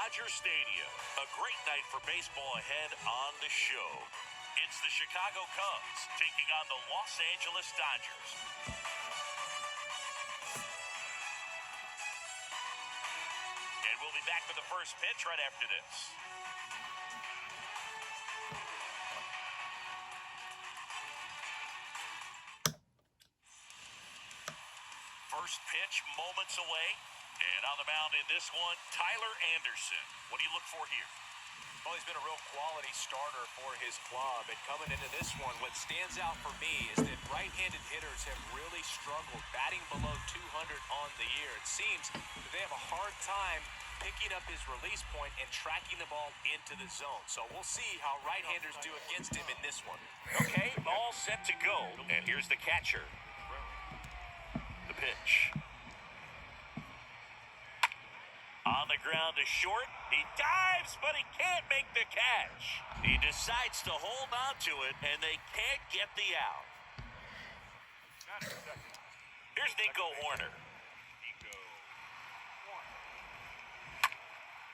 Dodger Stadium. A great night for baseball ahead on the show. It's the Chicago Cubs taking on the Los Angeles Dodgers. And we'll be back for the first pitch right after this. First pitch moments away. And on the mound in this one, Tyler Anderson. What do you look for here? Well, he's been a real quality starter for his club. And coming into this one, what stands out for me is that right-handed hitters have really struggled, batting below 200 on the year. It seems that they have a hard time picking up his release point and tracking the ball into the zone. So we'll see how right-handers do against him in this one. Okay, all set to go. And here's the catcher. The pitch. On the ground to short. He dives, but he can't make the catch. He decides to hold on to it, and they can't get the out. Here's Nico Horner.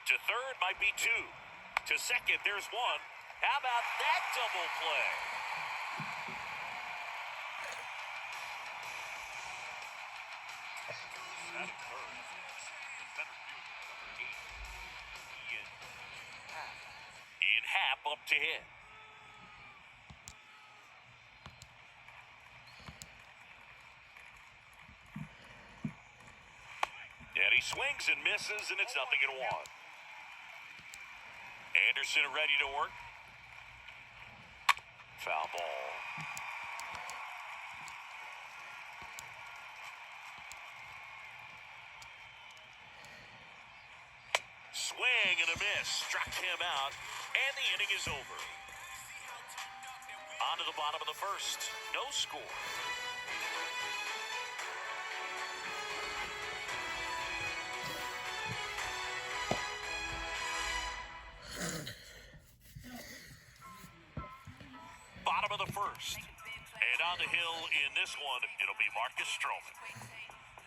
To third might be two. To second, there's one. How about that double play? Ian Happ up to hit. And he swings and misses, and it's 0-1. Anderson ready to work. Foul ball. Swing and a miss. Struck him out, and the inning is over. On to the bottom of the first. No score. Bottom of the first. And on the hill in this one, it'll be Marcus Stroman.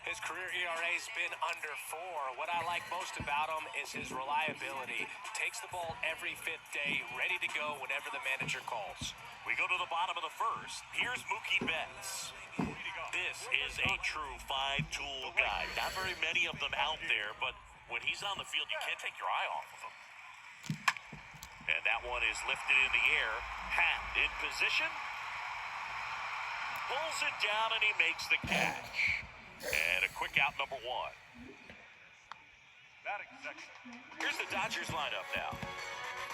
His career ERA's been under 4. What I like most about him is his reliability. Takes the ball every fifth day, ready to go whenever the manager calls. We go to the bottom of the first. Here's Mookie Betts. This is a true five-tool guy. Not very many of them out there, but when he's on the field, you can't take your eye off of him. And that one is lifted in the air. Happ in position. Pulls it down, and he makes the catch. And a quick out, number one. Here's the Dodgers lineup now.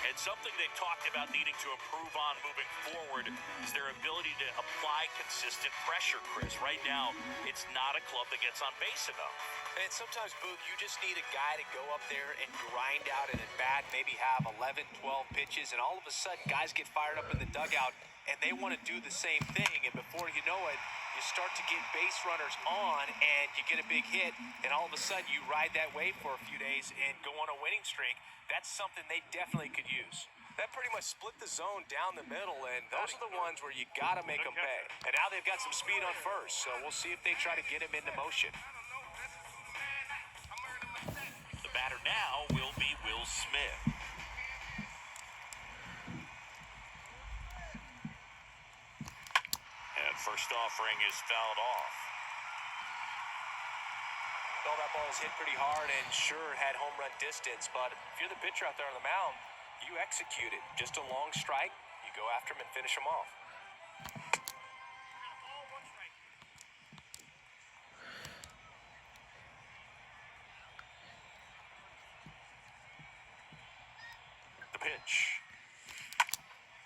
And something they talked about needing to improve on moving forward is their ability to apply consistent pressure, Chris. Right now, it's not a club that gets on base enough. And sometimes, Booth, you just need a guy to go up there and grind out an at-bat, maybe have 11, 12 pitches, and all of a sudden, guys get fired up in the dugout, and they want to do the same thing, and before you know it, you start to get base runners on, and you get a big hit, and all of a sudden, you ride that wave for a few days and go on a winning streak. That's something they definitely could use. That pretty much split the zone down the middle, and those are the ones where you got to make them pay. And now they've got some speed on first, so we'll see if they try to get him into motion. The batter now will be Will Smith. And first offering is fouled off. Well, that ball was hit pretty hard and sure had home run distance, but if you're the pitcher out there on the mound, you execute it. Just a long strike, you go after him and finish him off. The pitch.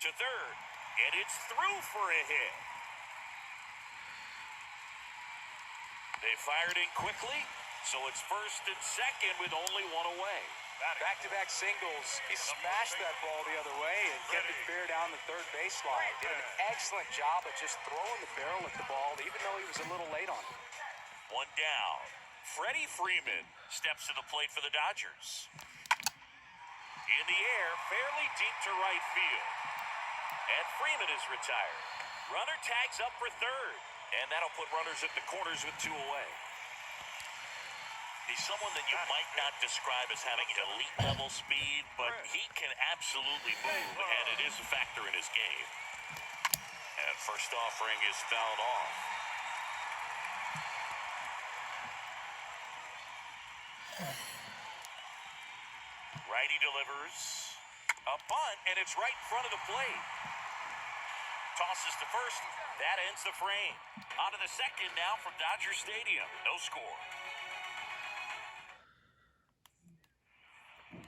To third, and it's through for a hit. They fired in quickly, so it's first and second with only one away. Back-to-back singles. He smashed that ball the other way and kept it fair down the third baseline. Did an excellent job of just throwing the barrel at the ball, even though he was a little late on it. One down. Freddie Freeman steps to the plate for the Dodgers. In the air, fairly deep to right field. And Freeman is retired. Runner tags up for third. And that'll put runners at the corners with two away. He's someone that you might not describe as having elite-level speed, but he can absolutely move, and it is a factor in his game. And first offering is fouled off. Righty delivers. A bunt, and it's right in front of the plate. Tosses to first. That ends the frame. On to the second now from Dodger Stadium. No score.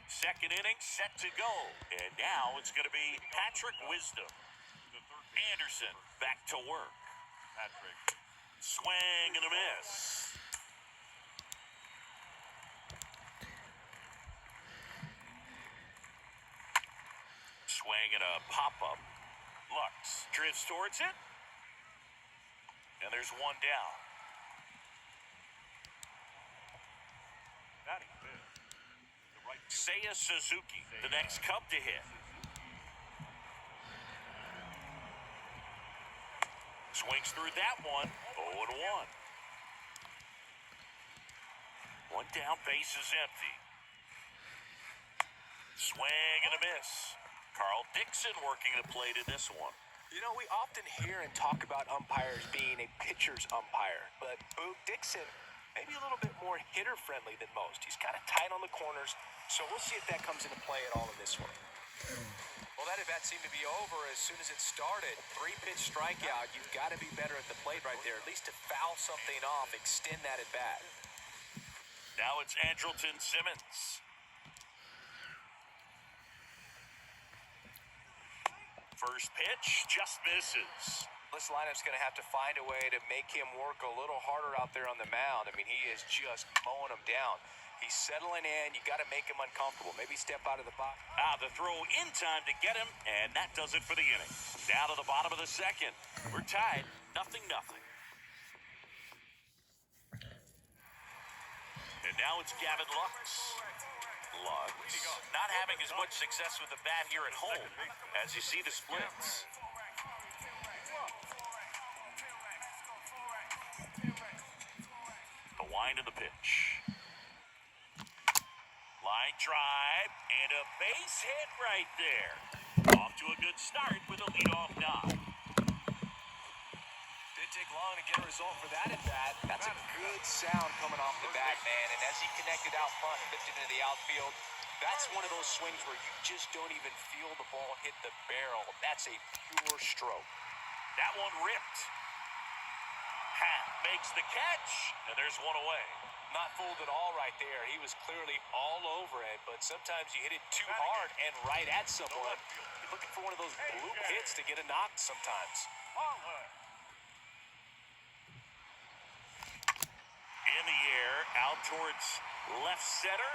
Second inning set to go. And now it's going to be Patrick Wisdom. Anderson back to work. Patrick. Swing and a miss. Swing and a pop-up. Lux drifts towards it. And there's one down. Seiya Suzuki, the next Cub to hit. Swings through that one. 0-1. One down, base is empty. Swing and a miss. Carl Dixon working the plate in this one. You know, we often hear and talk about umpires being a pitcher's umpire, but Boog Dixon maybe a little bit more hitter-friendly than most. He's kind of tight on the corners, so we'll see if that comes into play at all in this one. Well, that at-bat seemed to be over as soon as it started. 3-pitch strikeout. You've got to be better at the plate right there, at least to foul something off, extend that at-bat. Now it's Andrelton Simmons. First pitch just misses. This lineup's going to have to find a way to make him work a little harder out there on the mound. I mean, he is just mowing him down. He's settling in. You got to make him uncomfortable. Maybe step out of the box. The throw in time to get him, and that does it for the inning. Down to the bottom of the second. We're tied, 0-0. And now it's Gavin Lux. Lux not having as much success with the bat here at home as you see the splits. The wind of the pitch. Line drive and a base hit right there. Off to a good start with a leadoff knock. Didn't take long to get a result for that at bat. That's a good sound coming off the bat, man. And as he connected out front and lifted into the outfield, that's one of those swings where you just don't even feel the ball hit the barrel. That's a pure stroke. That one ripped. Happ makes the catch, and there's one away. Not fooled at all right there. He was clearly all over it, but sometimes you hit it too hard and right at someone. You're looking for one of those bloop hits to get a knock sometimes. In the air, out towards left center.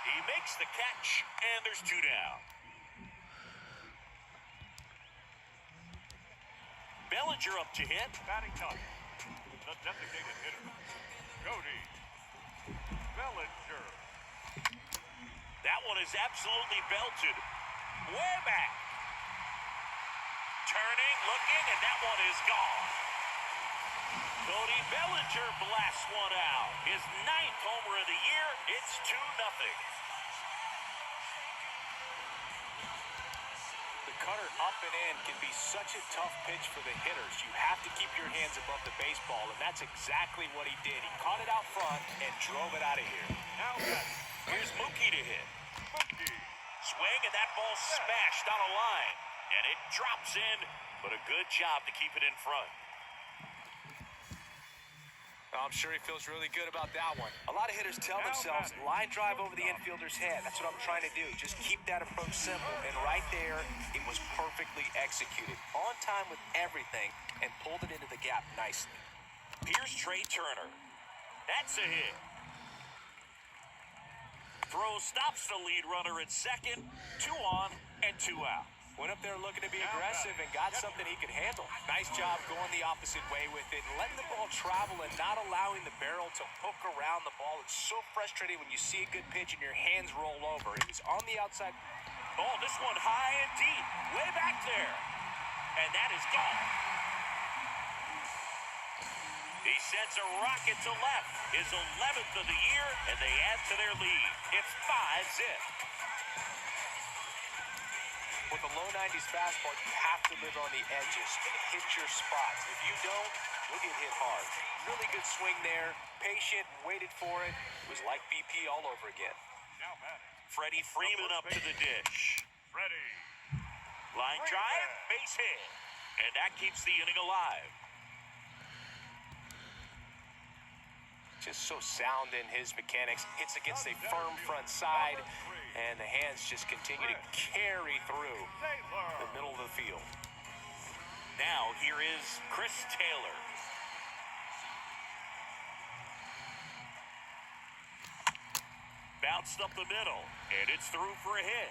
He makes the catch, and there's two down. Bellinger up to hit. Batting top. The designated hitter, Cody Bellinger. That one is absolutely belted. Way back. Turning, looking, and that one is gone. Cody Bellinger blasts one out. His 9th homer of the year. It's 2-0. The cutter up and in can be such a tough pitch for the hitters. You have to keep your hands above the baseball, and that's exactly what he did. He caught it out front and drove it out of here. Now Here's Mookie to hit. Mookie. Swing, and that ball smashed on a line. And it drops in, but a good job to keep it in front. I'm sure he feels really good about that one. A lot of hitters tell themselves, line drive over the infielder's head. That's what I'm trying to do. Just keep that approach simple. And right there, it was perfectly executed. On time with everything, and pulled it into the gap nicely. Here's Trey Turner. That's a hit. Throw stops the lead runner at second. 2 on and 2 out. Went up there looking to be aggressive and got something he could handle. Nice job going the opposite way with it, letting the ball travel and not allowing the barrel to hook around the ball. It's so frustrating when you see a good pitch and your hands roll over. It was on the outside. Oh, this one high and deep, way back there. And that is gone. He sends a rocket to left. His 11th of the year, and they add to their lead. It's 5-zip. With a low 90s fastball, you have to live on the edges and hit your spots. If you don't, you'll get hit hard. Really good swing there. Patient, waited for it. It was like BP all over again. Now batting. Freddie Freeman up to the dish. Freddie. Line drive, base hit. And that keeps the inning alive. Just so sound in his mechanics. Hits against a firm front side, and the hands just continue to carry through the middle of the field. Now here is Chris Taylor. Bounced up the middle, and it's through for a hit.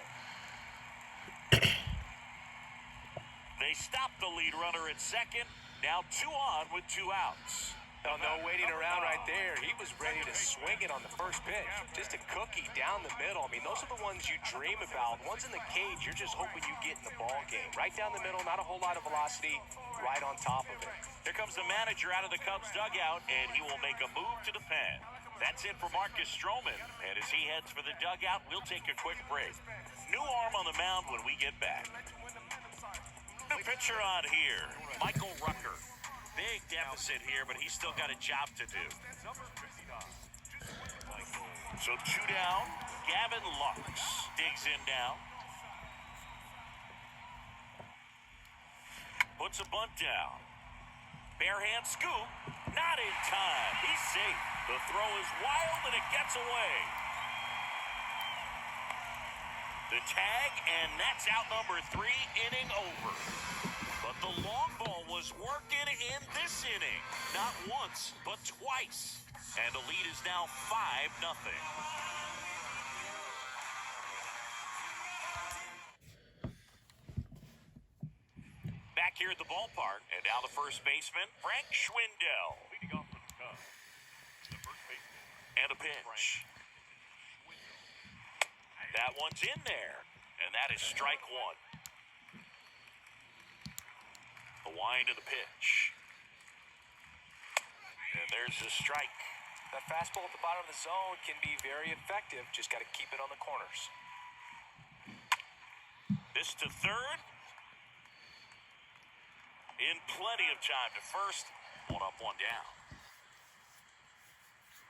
They stopped the lead runner at second. Now 2 on with 2 outs. No waiting around right there. He was ready to swing it on the first pitch. Just a cookie down the middle. I mean, those are the ones you dream about. Ones in the cage, you're just hoping you get in the ball game. Right down the middle, not a whole lot of velocity, right on top of it. Here comes the manager out of the Cubs dugout, and he will make a move to the pen. That's it for Marcus Stroman. And as he heads for the dugout, we'll take a quick break. New arm on the mound when we get back. The pitcher on here, Michael Rucker. Big deficit here, but he's still got a job to do. So 2 down. Gavin Lux digs in now. Puts a bunt down. Bare hand scoop. Not in time. He's safe. The throw is wild, and it gets away. The tag, and that's out number 3, inning over. But the long ball was working in this inning. Not once, but twice. And the lead is now 5-0. Back here at the ballpark, and now the first baseman, Frank Schwindel. Leading off for the Cubs. The first baseman. And a pitch. That one's in there. And that is strike 1. The wind of the pitch. And there's the strike. That fastball at the bottom of the zone can be very effective. Just got to keep it on the corners. This to third. In plenty of time to first. 1 up, 1 down.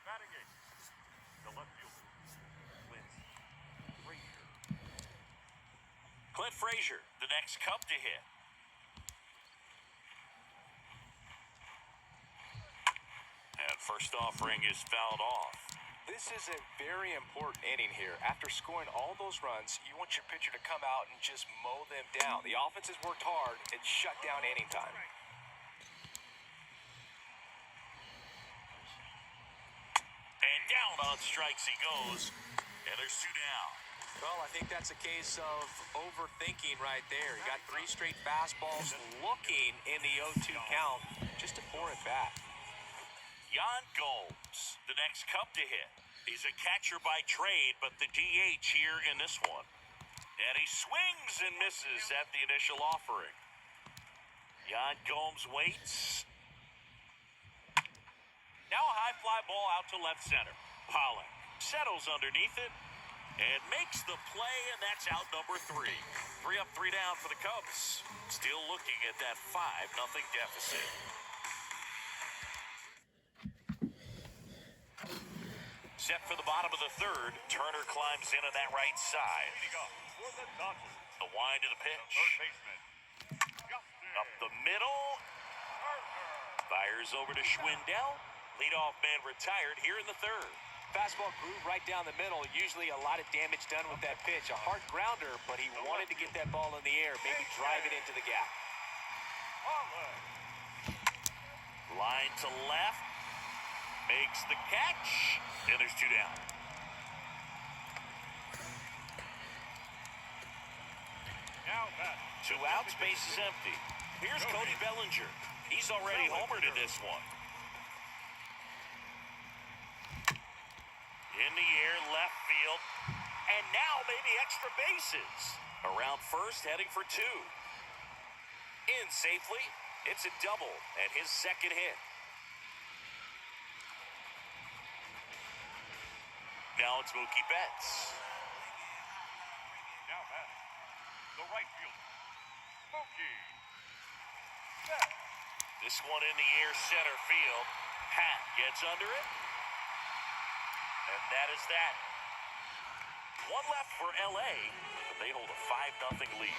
Batting 8. The left fielder. Clint Frazier, the next Cub to hit. And first offering is fouled off. This is a very important inning here. After scoring all those runs, you want your pitcher to come out and just mow them down. The offense has worked hard. It's shut down inning time. And down on strikes he goes. And there's 2 down. Well, I think that's a case of overthinking right there. He got 3 straight fastballs looking in the 0-2 count just to pour it back. Yan Gomes, the next Cub to hit. He's a catcher by trade, but the DH here in this one. And he swings and misses at the initial offering. Yan Gomes waits. Now a high fly ball out to left center. Pollock settles underneath it and makes the play, and that's out number 3. 3 up, 3 down for the Cubs. Still looking at that 5-0 deficit. Set for the bottom of the third. Turner climbs in on that right side. Leading off for the Dodgers. The wind of the pitch. Third baseman. Justin Up the middle. Turner. Fires over to Schwindel. Leadoff man retired here in the third. Fastball grew right down the middle. Usually a lot of damage done with that pitch. A hard grounder, but he wanted to get that ball in the air, maybe drive it into the gap. Line to left. Makes the catch. And there's 2 down. Now back. 2 outs, base is empty. Here's Cody Bellinger. He's already homered in this one. In the air, left field. And now maybe extra bases. Around first, heading for 2. In safely. It's a double and his second hit. Now it's Mookie Betts. Now batting. The right fielder. Mookie Betts. This one in the air, center field. Pat gets under it. And that is that. One left for LA, but they hold a 5-0 lead.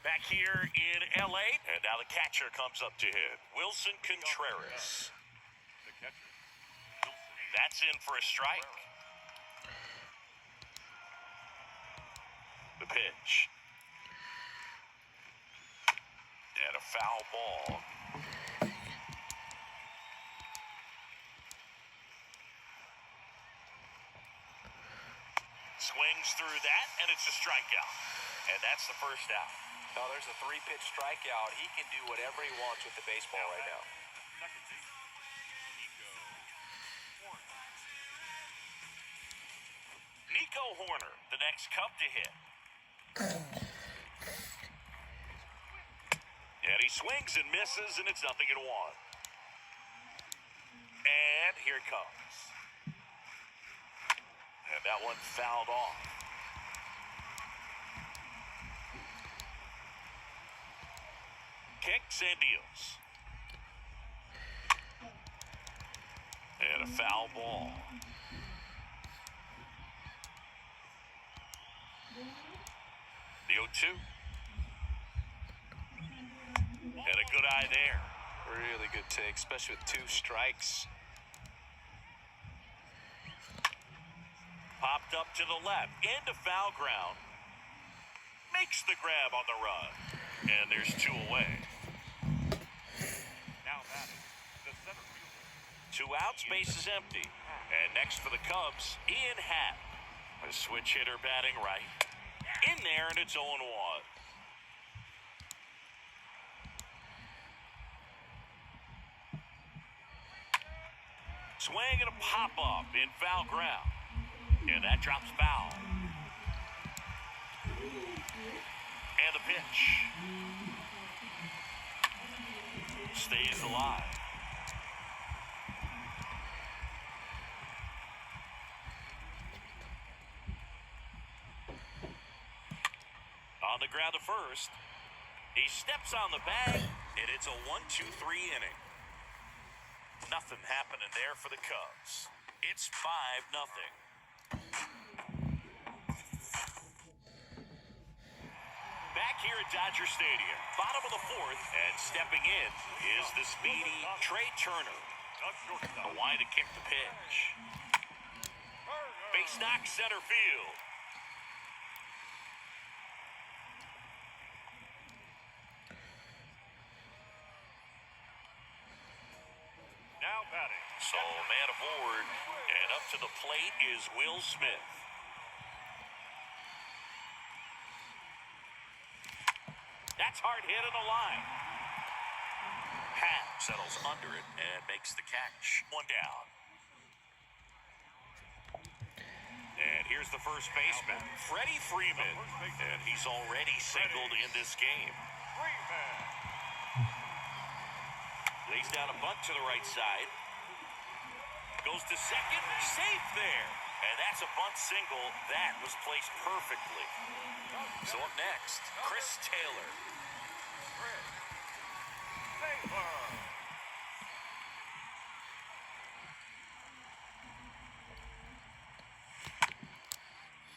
Back here in LA, and now the catcher comes up to hit. Wilson Contreras. The catcher. That's in for a strike. The pitch. And a foul ball. Swings through that, and it's a strikeout. And that's the first out. Now there's a 3-pitch strikeout. He can do whatever he wants with the baseball right now. Second base. Nico Horner, the next Cub to hit. And he swings and misses, and it's 0-1. And here it comes. And that one fouled off. Kicks and deals. And a foul ball. The 0-2. And a good eye there. Really good take, especially with 2 strikes. Popped up to the left, into foul ground. Makes the grab on the run. And there's 2 away. Now batting. The center fielder. 2 outs, base is empty. And next for the Cubs, Ian Happ. A switch hitter batting right. In there, and it's 0-1. Swing and a pop-up in foul ground. And that drops foul. And the pitch. Stays alive. On the ground to first. He steps on the bag, and it's a 1-2-3 inning. Nothing happening there for the Cubs. It's 5-0. Back here at Dodger Stadium, bottom of the 4th, and stepping in is the speedy Trey Turner. A wide to kick the pitch. Base knock center field. Now batting. So man aboard, and up to the plate is Will Smith. That's hard hit in the line. Pat settles under it and makes the catch. 1 down. And here's the first baseman, Freddie Freeman. And he's already singled in this game. Freeman. Lays down a bunt to the right side. Goes to second, safe there. And that's a bunt single. That was placed perfectly. So up next, Chris Taylor. Taylor.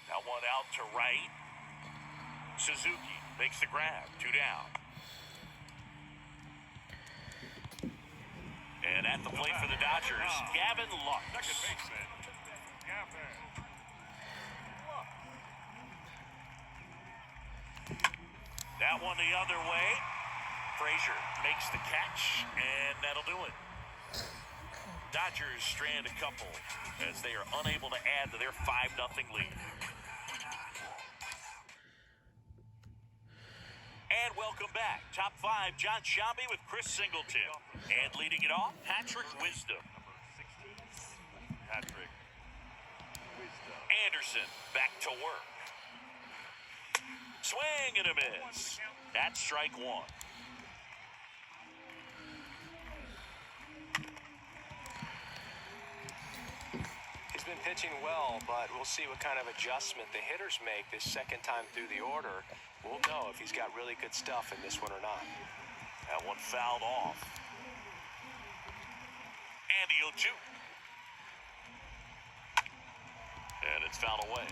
Now one out to right. Suzuki makes the grab. 2 down. And at the plate for the Dodgers, Gavin Lux. Second baseman. Gavin. That one the other way. Frazier makes the catch, and that'll do it. Dodgers strand a couple as they are unable to add to their 5-0 lead. And welcome back. Top 5, John Shambi with Chris Singleton. And leading it off, Patrick Wisdom. Patrick Wisdom. Anderson back to work. Swing and a miss. That's strike one. He's been pitching well, but we'll see what kind of adjustment the hitters make this second time through the order. We'll know if he's got really good stuff in this one or not. That one fouled off. And the 0-2. And it's fouled away.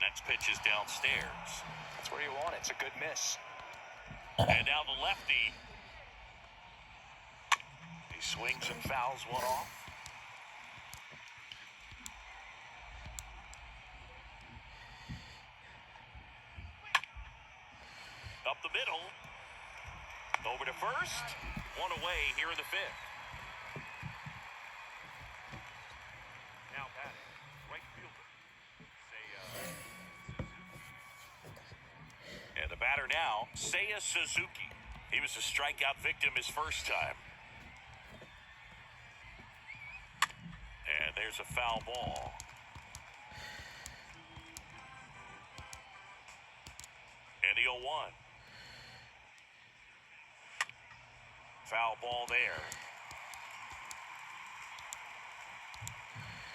Next pitch is downstairs. That's where you want it. It's a good miss. And now the lefty. He swings and fouls one off. Up the middle. Over to first. One away here in the fifth. Now batting, right fielder. And the batter now, Seiya Suzuki. He was a strikeout victim his first time. And there's a foul ball. And the 0-1. Foul ball there.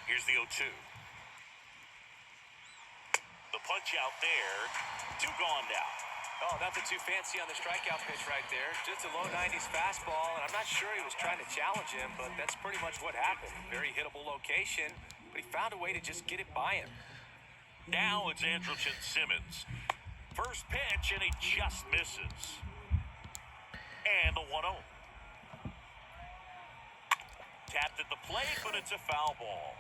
Here's the 0-2. The punch out there. Two gone now. Oh, nothing too fancy on the strikeout pitch right there. Just a low 90s fastball, and I'm not sure he was trying to challenge him, but that's pretty much what happened. Very hittable location, but he found a way to just get it by him. Now it's Andrelton Simmons. First pitch, and he just misses. And the 1-0. Tapped at the plate, but it's a foul ball.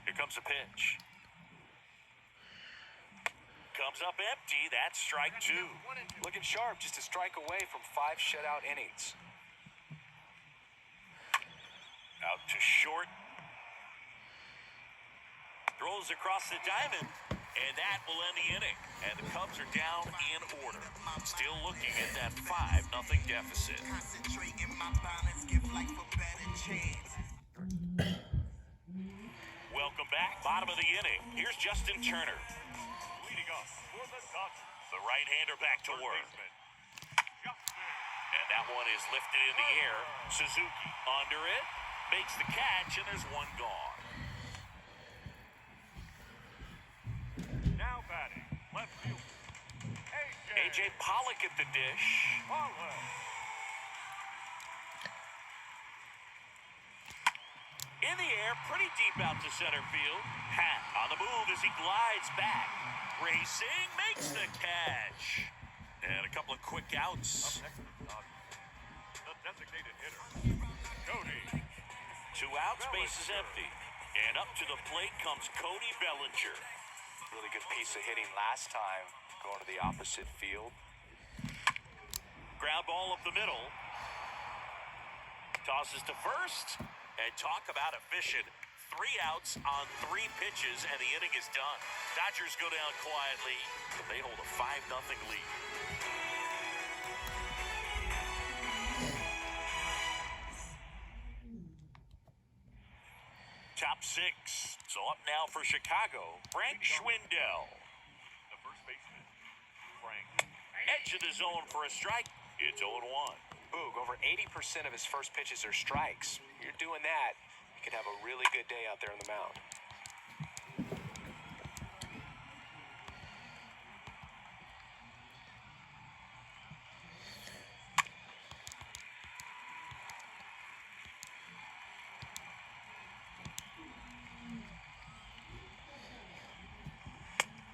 Here comes a pitch. Comes up empty. That's strike two. Looking sharp, just a strike away from 5 shutout innings. Out to short. Throws across the diamond, and that will end the inning. And the Cubs are down in order. Still looking at that 5-0 deficit. Welcome back. Bottom of the inning. Here's Justin Turner. Leading off for the Dodgers. The right-hander back to work. And that one is lifted in the air. Suzuki under it. Makes the catch, and there's one gone. Now batting, left field. A.J. Pollock at the dish. Pollock. In the air, pretty deep out to center field. Hat on the move as he glides back. Racing, makes the catch. And a couple of quick outs. Up next, the designated hitter, Cody. 2 outs, base is empty. And up to the plate comes Cody Bellinger. Really good piece of hitting last time, going to the opposite field. Ground ball up the middle. Tosses to first. And talk about efficient. 3 outs on 3 pitches, and the inning is done. Dodgers go down quietly, but they hold a 5-0 lead. Top 6. So up now for Chicago, Frank Schwindel. The first baseman, Frank. Edge of the zone for a strike. It's 0-1. Boog, over 80% of his first pitches are strikes. You're doing that, you could have a really good day out there on the mound.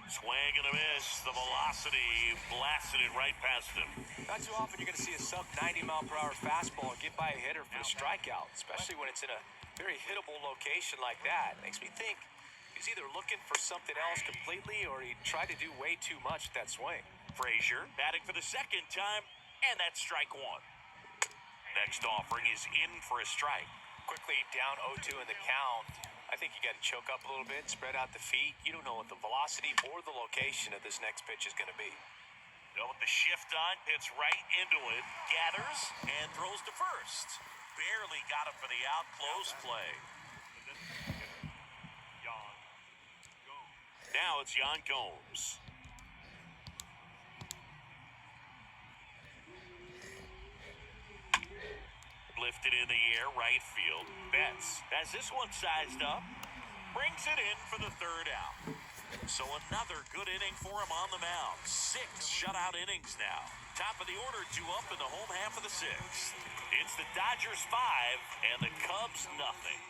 Swing and a miss. The velocity blasted it right past him. Not too often you're going to see a sub-90-mile-per-hour fastball get by a hitter for a strikeout, especially when it's in a very hittable location like that. Makes me think he's either looking for something else completely or he tried to do way too much with that swing. Frazier batting for the second time, and that's strike 1. Next offering is in for a strike. Quickly down 0-2 in the count. I think you got to choke up a little bit, spread out the feet. You don't know what the velocity or the location of this next pitch is going to be. With the shift on, hits right into it, gathers, and throws to first. Barely got him for the out, close play. Now it's Yan Gomes. Lifted in the air, right field. Betts has this one sized up. Brings it in for the third out. So another good inning for him on the mound. 6 shutout innings now. Top of the order, 2 up in the home half of the 6th. It's the Dodgers 5 and the Cubs nothing.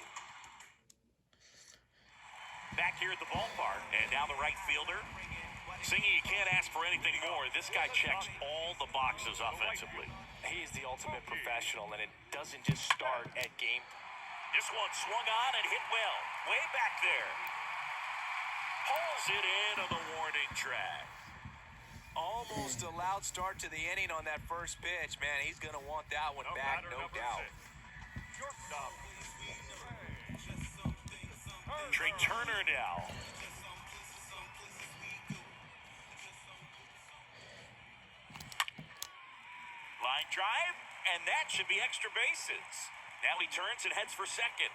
Back here at the ballpark, and now the right fielder. Singy, you can't ask for anything more. This guy checks all the boxes offensively. He's the ultimate professional, and it doesn't just start at game. This one swung on and hit well. Way back there. Pulls it in on the warning track. Almost a loud start to the inning on that first pitch. Man, he's going to want that one back, no doubt. Shortstop. Trey Turner now. Line drive, and that should be extra bases. Now he turns and heads for second.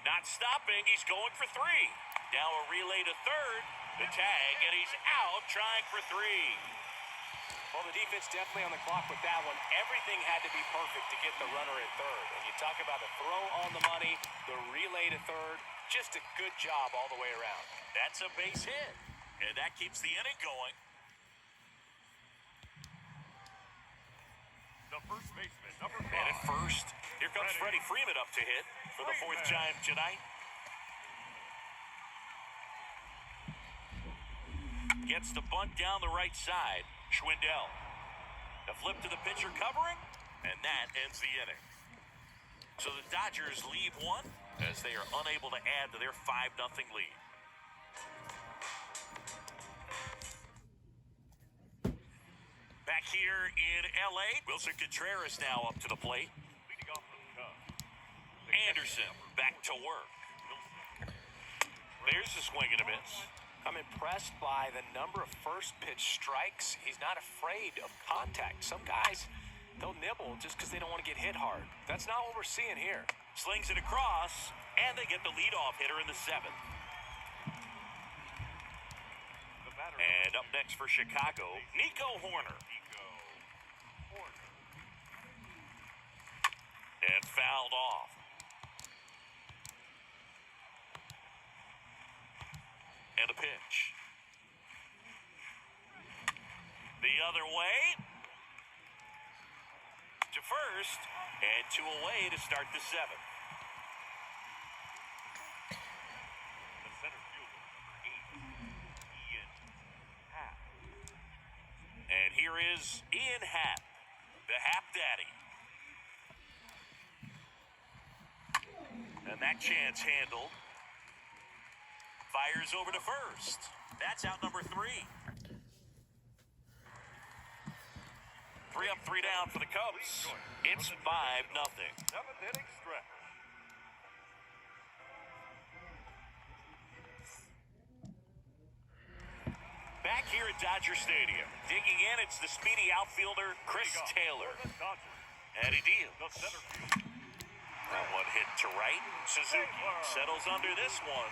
Not stopping, he's going for 3. Now a relay to third, the tag, and he's out trying for 3. Well, the defense definitely on the clock with that one. Everything had to be perfect to get the runner at third. And you talk about the throw on the money, the relay to third, just a good job all the way around. That's a base hit, and that keeps the inning going. The first baseman, number 5. And at first, here comes Freddie Freeman up to hit for the 4th time tonight. Gets the bunt down the right side. Schwindel. The flip to the pitcher covering, and that ends the inning. So the Dodgers leave 1 as they are unable to add to their 5-0 lead. Back here in L.A., Wilson Contreras now up to the plate. Leading off the Cubs. Anderson back to work. There's a swing and a miss. I'm impressed by the number of first pitch strikes. He's not afraid of contact. Some guys, they'll nibble just because they don't want to get hit hard. That's not what we're seeing here. Slings it across, and they get the leadoff hitter in the 7th. The batter. And up next for Chicago, Nico Horner. And fouled off. And a pitch. The other way. To first. And 2 away to start the 7th. The center fielder, number 8, Ian Happ. And here is Ian Happ, the Happ Daddy. And that chance handled. Fires over to first. That's out number 3. 3 up, 3 down for the Cubs. It's 5-0. 7th inning stretch. Back here at Dodger Stadium. Digging in, it's the speedy outfielder, Chris Taylor. For the Dodgers, And he deals. the center fielder. That one hit to right. Suzuki settles under this one.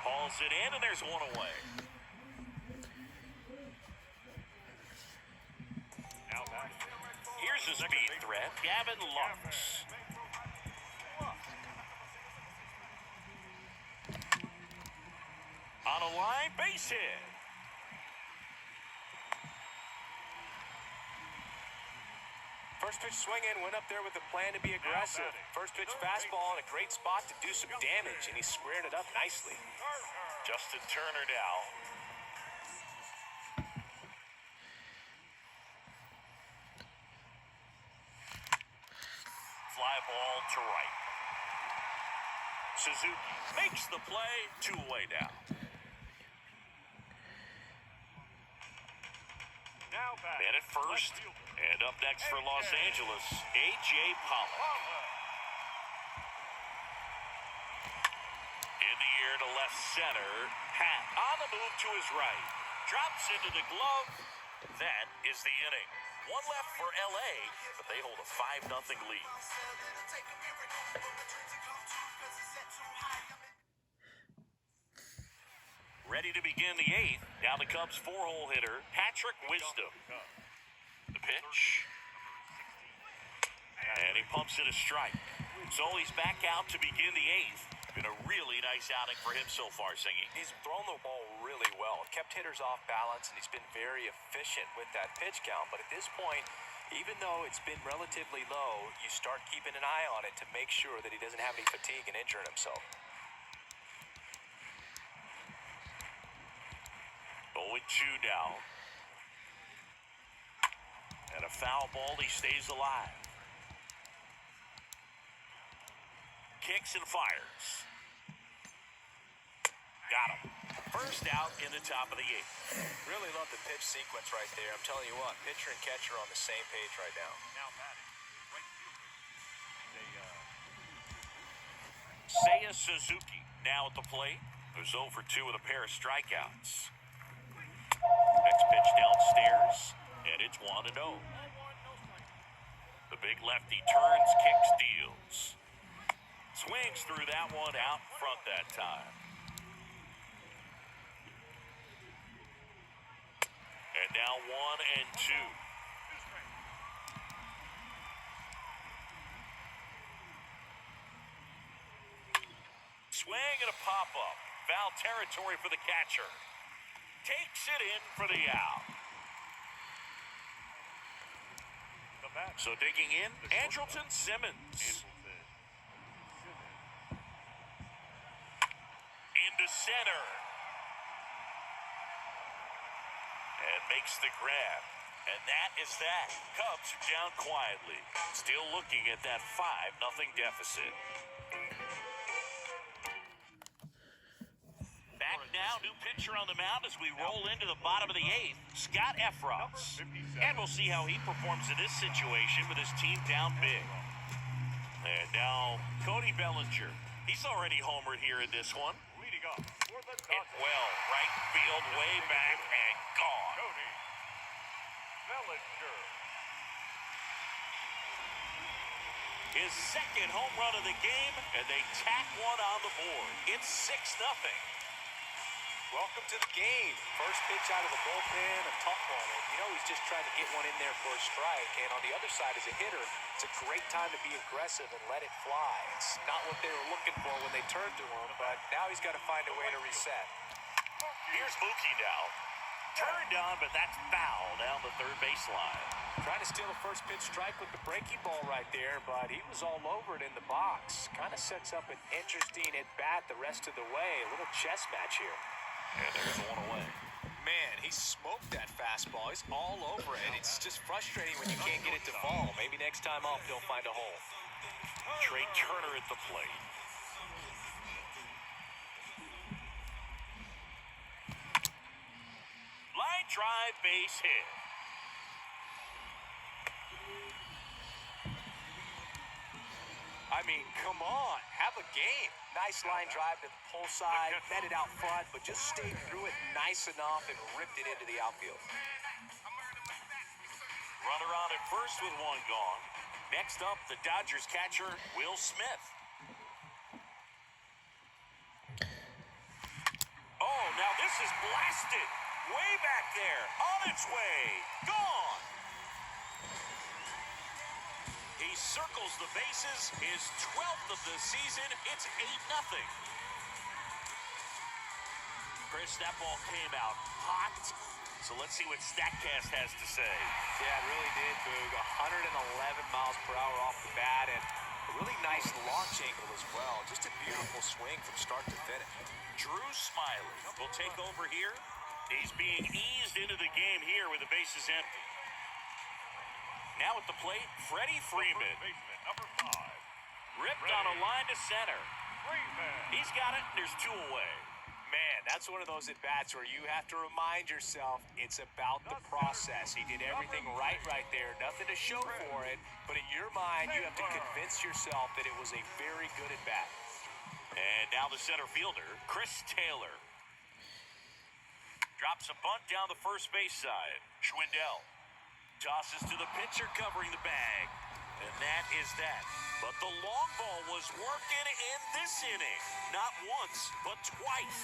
Hauls it in, and there's 1 away. Now back. Here's a speed threat, Gavin Lux. On a line, base hit. First pitch swing in, went up there with a plan to be aggressive. First pitch fastball in a great spot to do some damage, and he squared it up nicely. Justin Turner now. Fly ball to right. Suzuki makes the play, 2 away now. Now back. Man at first, and up next for Los Angeles, A.J. Pollock. In the air to left center, Happ on the move to his right. Drops into the glove, That is the inning. One left for LA, but they hold a 5-0 lead. Ready to begin the 8th. Now the Cubs' 4-hole hitter, Patrick Wisdom. The pitch. And he pumps it a strike. So he's back out to begin the 8th. Been a really nice outing for him so far, Singy. He's thrown the ball really well, kept hitters off balance, and he's been very efficient with that pitch count. But at this point, even though it's been relatively low, you start keeping an eye on it to make sure that he doesn't have any fatigue and injuring himself. 0-2 now. And a foul ball, he stays alive. Kicks and fires. Got him. First out in the top of the 8th. Really love the pitch sequence right there. I'm telling you what, pitcher and catcher are on the same page right now. Now batting, right fielder. Seiya Suzuki now at the plate. There's 0 for 2 with a pair of strikeouts. Next pitch downstairs, and it's 1-0. The big lefty turns, kicks, deals. Swings through that one out front that time. And now 1-2. Swing and a pop-up. Foul territory for the catcher. Takes it in for the out. The bat. So digging in, Andrelton Simmons. Into center. And makes the grab. And that is that. Cubs are down quietly. Still looking at that 5-0 deficit. Back now, new pitcher on the mound as we roll into the bottom of the 8th, Scott Efros. And we'll see how he performs in this situation with his team down big. And now, Cody Bellinger. He's already homered here in this one. Leading up for the Hit Dodgers. well, right field, way back, and gone. Cody Bellinger. His second home run of the game, and they tack one on the board. It's 6-0. Welcome to the game. First pitch out of the bullpen, a tough one. And you know he's just trying to get one in there for a strike. And on the other side, as a hitter, it's a great time to be aggressive and let it fly. It's not what they were looking for when they turned to him, but now he's got to find a way to reset. Here's Mookie now. Turned on, but that's foul down the third baseline. Trying to steal a first pitch strike with the breaking ball right there, but he was all over it in the box. Kind of sets up an interesting at-bat the rest of the way. A little chess match here. And there's one away. Man, he smoked that fastball. He's all over it. It's just frustrating when you can't get it to fall. Maybe next time off, they'll find a hole. Trey Turner at the plate. Line drive, base hit. I mean, come on. Have a game. Nice line drive to the pull side. Met it out front, but just stayed through it nice enough and ripped it into the outfield. Runner on at first with one gone. Next up, the Dodgers catcher, Will Smith. Oh, now this is blasted. Way back there. On its way. Gone. He circles the bases. His 12th of the season. It's 8-0. Chris, that ball came out hot. So let's see what StatCast has to say. Yeah, it really did, Boog. 111 miles per hour off the bat and a really nice launch angle as well. Just a beautiful swing from start to finish. Drew Smiley will take over here. He's being eased into the game here with the bases empty. Now at the plate, Freddie Freeman. Baseman, number 5. Ripped on a line to center. Freeman. He's got it, and there's 2 away. Man, that's one of those at-bats where you have to remind yourself it's about the process. He did everything right there. Nothing to show for it. But in your mind, you have to convince yourself that it was a very good at-bat. And now the center fielder, Chris Taylor. Drops a bunt down the first base side. Schwindel tosses to the pitcher covering the bag. And that is that. But the long ball was working in this inning. Not once, but twice.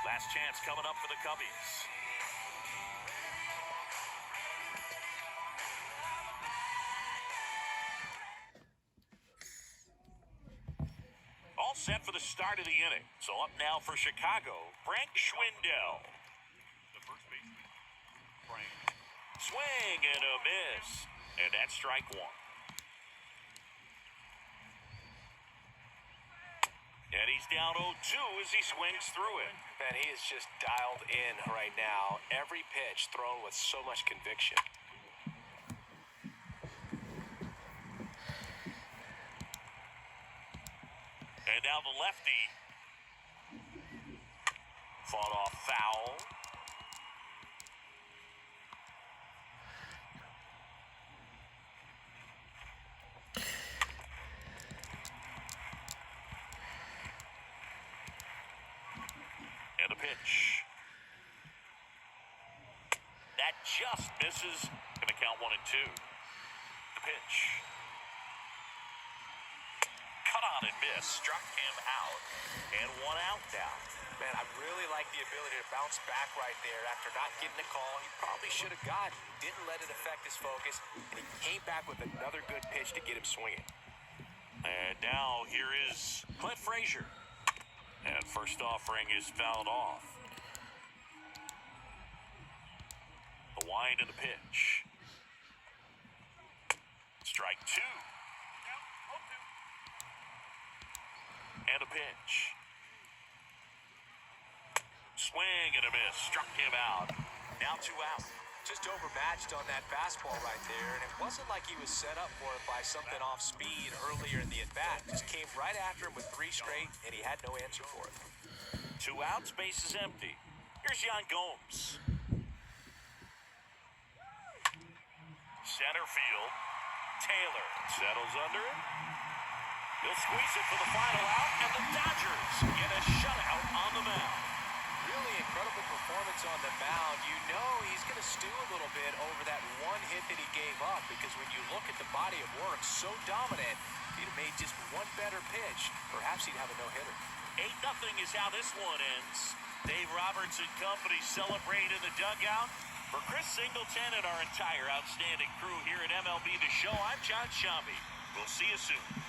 Last chance coming up for the Cubbies. All set for the start of the inning. So up now for Chicago, Frank Schwindel. The first baseman, Frank. Swing and a miss. And that's strike one. And he's down 0-2 as he swings through it. Man, he is just dialed in right now. Every pitch thrown with so much conviction. And now the lefty. Fought off foul. And a pitch. That just misses. Gonna count 1-2. The pitch. Cut on and miss. Struck him out. And 1 out now. Man, I really like the ability to bounce back right there after not getting a call he probably should have gotten. Didn't let it affect his focus, and he came back with another good pitch to get him swinging. And now here is Clint Frazier. And first offering is fouled off. The wind and the pitch. Strike 2. And a pitch. Swing and a miss. Struck him out. Now 2 out. Just overmatched on that fastball right there, and it wasn't like he was set up for it by something off speed earlier in the at-bat. Just came right after him with 3 straight, and he had no answer for it. 2 outs, base is empty. Here's Yan Gomes. Center field. Taylor settles under it. He'll squeeze it for the final out, and the Dodgers get a shutout on the mound. Really incredible performance on the mound. You know he's going to stew a little bit over that 1 hit that he gave up, because when you look at the body of work, so dominant, if he'd have made just 1 better pitch, perhaps he'd have a no-hitter. 8-0 is how this one ends. Dave Roberts and company celebrate in the dugout. For Chris Singleton and our entire outstanding crew here at MLB The Show, I'm John Shambi. We'll see you soon.